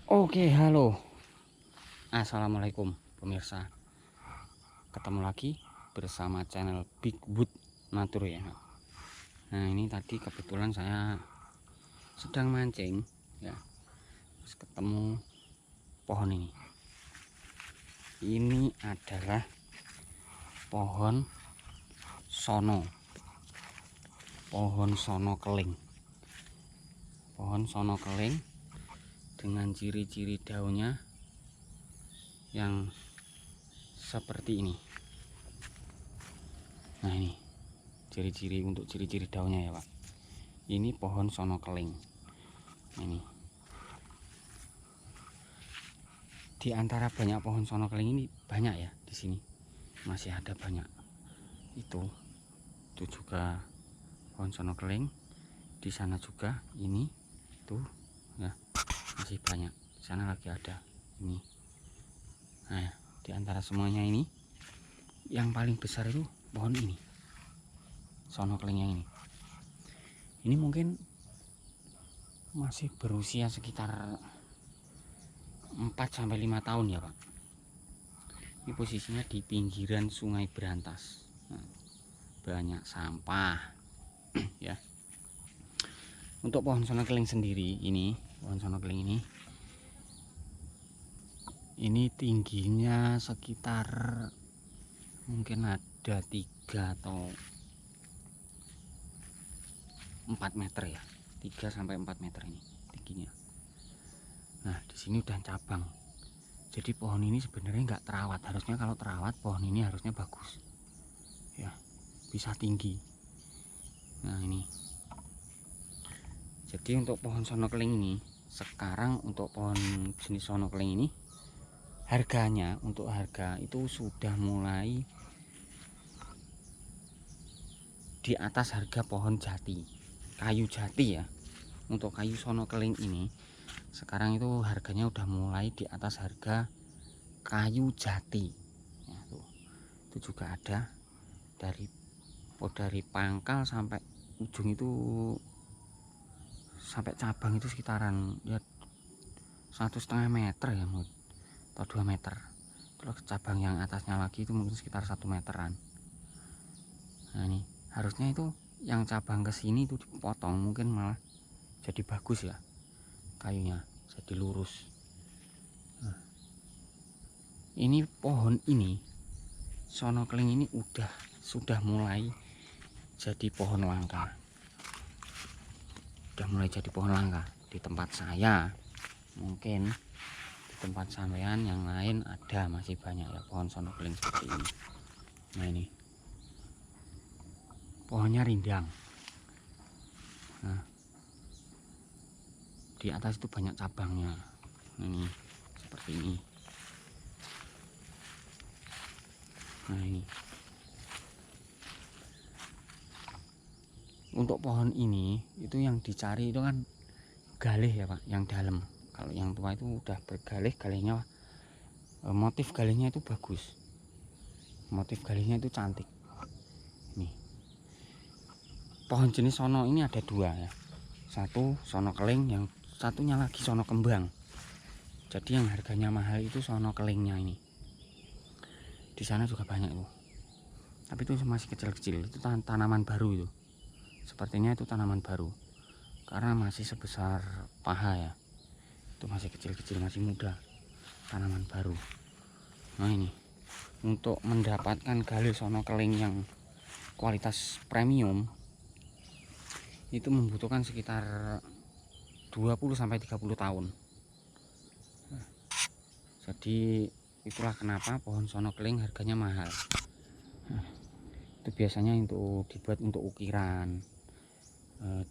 Oke, halo. Assalamualaikum pemirsa. Ketemu lagi bersama channel Big Wood Nature ya. Nah, ini tadi kebetulan saya sedang mancing ya. Terus ketemu pohon ini. Ini adalah pohon sono. Pohon sono keling. Pohon sono keling dengan ciri-ciri daunnya yang seperti ini. Nah, ini ciri-ciri untuk ciri-ciri daunnya ya, Pak. Ini pohon sono keling. Ini di antara banyak pohon sono keling ini banyak ya, di sini masih ada banyak. Itu juga pohon sono keling. Di sana juga ini tuh ya, masih banyak. Di sana lagi ada ini. Nah, di antara semuanya ini yang paling besar itu pohon ini, sono keling yang ini. Ini mungkin masih berusia sekitar 4-5 tahun ya, Pak. Ini posisinya di pinggiran Sungai Berantas. Nah, banyak sampah ya. Untuk pohon sono keling sendiri ini, pohon sono keling ini tingginya sekitar mungkin ada 3 atau 4 meter ya. 3-4 meter ini tingginya. Nah, di sini udah cabang. Jadi pohon ini sebenarnya nggak terawat. Harusnya kalau terawat pohon ini harusnya bagus. Ya, bisa tinggi. Nah, ini. Jadi untuk pohon sono keling ini, sekarang untuk pohon jenis sono keling ini harganya, untuk harga itu sudah mulai di atas harga pohon jati, kayu jati ya. Untuk kayu sono keling ini sekarang itu harganya udah mulai di atas harga kayu jati ya, tuh. Itu juga ada dari pangkal sampai ujung itu, sampai cabang itu sekitaran ya 1,5 meter ya, atau 2 meter. Terus cabang yang atasnya lagi itu mungkin sekitar 1 meteran. Nah, ini harusnya itu yang cabang ke sini itu dipotong, mungkin malah jadi bagus ya, kayunya jadi lurus. Nah, ini pohon ini sono keling ini sudah mulai jadi pohon langka. Sudah mulai jadi pohon langka di tempat saya. Mungkin di tempat sampean yang lain ada, masih banyak ya pohon sono keling seperti ini. Nah, ini pohonnya rindang. Nah, di atas itu banyak cabangnya. Ini seperti ini. Nah, ini untuk pohon ini itu yang dicari itu kan galih ya, Pak, yang dalam. Kalau yang tua itu udah bergalih, galihnya motif galihnya itu bagus, motif galihnya itu cantik. Nih, pohon jenis sono ini ada 2 ya, satu sono keling, yang satunya lagi sono kembang. Jadi yang harganya mahal itu sono kelingnya ini. Di sana juga banyak tuh, tapi itu masih kecil-kecil. Itu tanaman baru itu, sepertinya itu tanaman baru karena masih sebesar paha ya. Itu masih kecil-kecil, masih muda, tanaman baru. Nah, ini untuk mendapatkan galih sono keling yang kualitas premium itu membutuhkan sekitar 20-30 tahun. Jadi itulah kenapa pohon sono keling harganya mahal. Itu biasanya untuk dibuat untuk ukiran,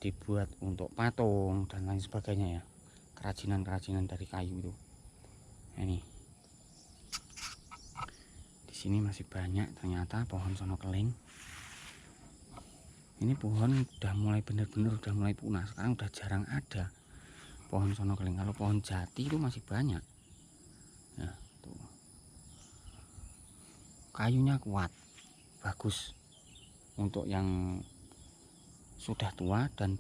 dibuat untuk patung dan lain sebagainya ya, kerajinan-kerajinan dari kayu itu. Nah, ini di sini masih banyak ternyata pohon sono keling. Ini pohon udah mulai bener-bener udah mulai punah. Sekarang udah jarang ada pohon sono keling. Kalau pohon jati itu masih banyak. Nah, tuh. Kayunya kuat, bagus. Untuk yang sudah tua dan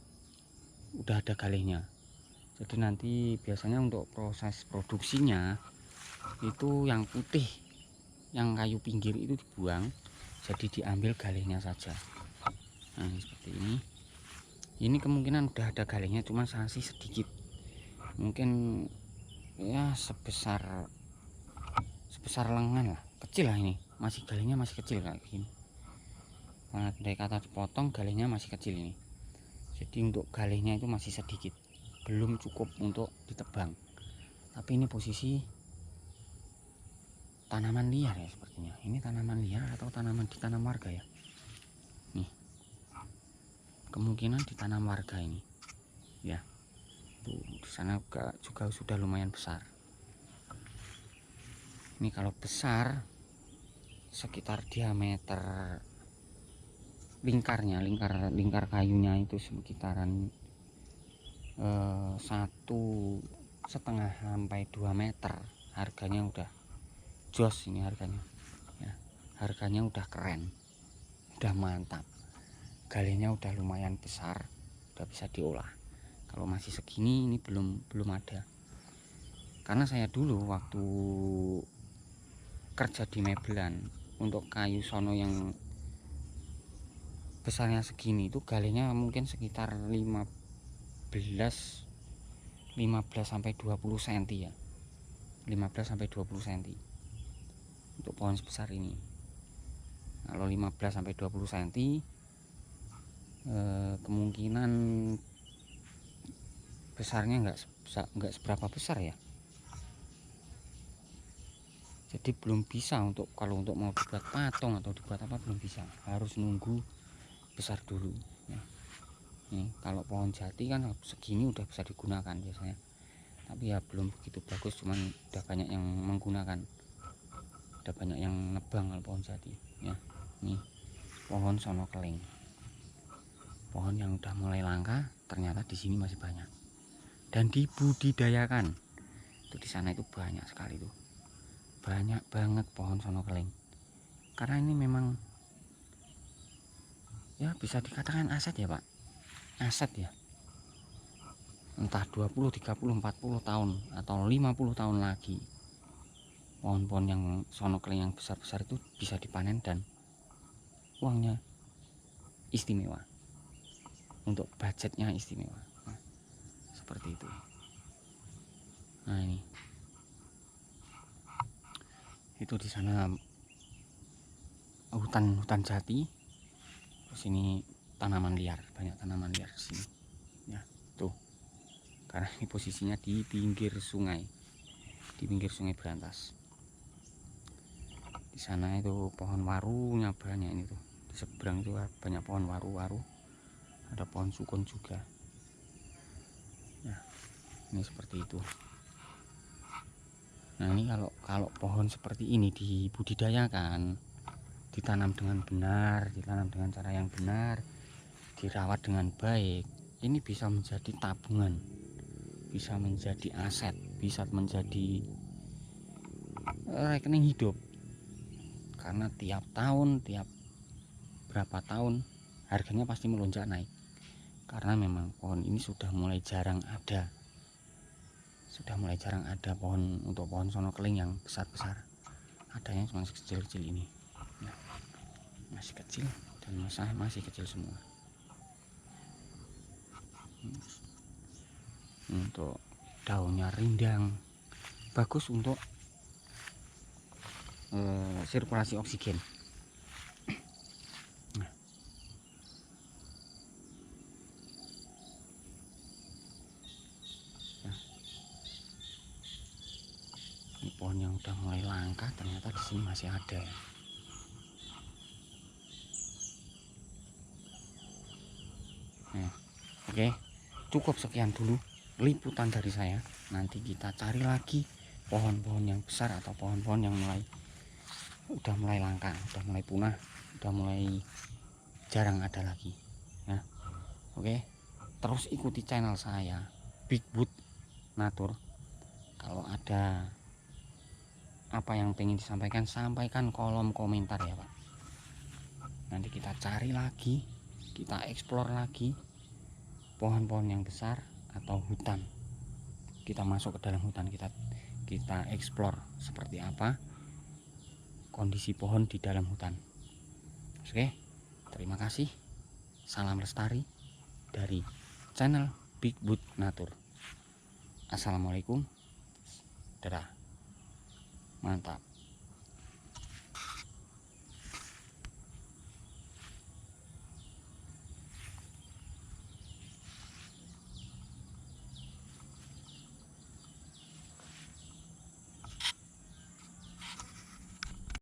udah ada galihnya. Jadi nanti biasanya untuk proses produksinya itu yang putih, yang kayu pinggir itu dibuang, jadi diambil galihnya saja. Nah seperti ini. Ini kemungkinan udah ada galihnya, cuma masih sedikit, mungkin ya sebesar lengan lah, kecil lah. Ini masih galihnya masih kecil kayak gini. Nah, dari kata dipotong galihnya masih kecil ini. Jadi untuk galihnya itu masih sedikit, belum cukup untuk ditebang. Tapi ini posisi tanaman liar ya sepertinya. Ini tanaman liar atau tanaman ditanam warga ya. Nih, kemungkinan ditanam warga ini. Ya, tuh di sana juga sudah lumayan besar. Ini kalau besar sekitar diameter lingkar kayunya itu sekitaran 1,5 sampai 2 meter. Harganya udah jos ini harganya ya. Harganya udah keren, udah mantap. Galihnya udah lumayan besar, udah bisa diolah. Kalau masih segini ini belum ada. Karena saya dulu waktu kerja di Mebelan untuk kayu sono yang besarnya segini itu galihnya mungkin sekitar 15 sampai 20 cm ya. 15 sampai 20 cm untuk pohon sebesar ini. Kalau 15 sampai 20 cm kemungkinan besarnya nggak seberapa besar ya. Jadi belum bisa kalau untuk mau dibuat patung atau dibuat apa, belum bisa, harus nunggu besar dulu ya. Nih, kalau pohon jati kan segini udah bisa digunakan biasanya, tapi ya belum begitu bagus, cuman udah banyak yang menggunakan, udah banyak yang nebang kalau pohon jati ya. Nih pohon sono keling, pohon yang udah mulai langka, ternyata di sini masih banyak dan dibudidayakan. Itu di sana itu banyak sekali tuh, banyak banget pohon sono keling. Karena ini memang ya bisa dikatakan aset ya Pak, aset ya. Entah 20, 30, 40 tahun atau 50 tahun lagi, pohon-pohon yang sono keling yang besar-besar itu bisa dipanen dan uangnya istimewa, untuk budgetnya istimewa. Nah, seperti itu. Nah ini, itu di sana hutan jati, terus ini tanaman liar, banyak tanaman liar di sini ya. Tuh, karena ini posisinya di pinggir sungai Berantas. Di sana itu pohon warunya banyak, ini tuh di seberang itu banyak pohon waru, ada pohon sukun juga ya. Ini seperti itu. Nah ini kalau pohon seperti ini dibudidayakan, ditanam dengan benar, ditanam dengan cara yang benar, dirawat dengan baik, ini bisa menjadi tabungan, bisa menjadi aset, bisa menjadi rekening hidup. Karena tiap berapa tahun harganya pasti melonjak naik. Karena memang pohon ini sudah mulai jarang ada pohon, untuk pohon sono keling yang besar-besar, adanya cuma kecil-kecil ini ya. Masih kecil dan masih kecil semua. Untuk daunnya rindang, bagus untuk sirkulasi oksigen. Nah, ini pohon yang udah mulai langka, ternyata di sini masih ada ya. Nah, oke, cukup sekian dulu liputan dari saya. Nanti kita cari lagi pohon-pohon yang besar atau pohon-pohon yang udah mulai langka, udah mulai punah, udah mulai jarang ada lagi ya. Oke, terus ikuti channel saya Big Wood Natur. Kalau ada apa yang pengen disampaikan, sampaikan kolom komentar ya Pak. Nanti kita cari lagi, kita eksplor lagi pohon-pohon yang besar atau hutan kita masuk ke dalam hutan, kita explore seperti apa kondisi pohon di dalam hutan. Oke, terima kasih. Salam lestari dari channel Big Boot Nature. Assalamualaikum. Dadah. Mantap.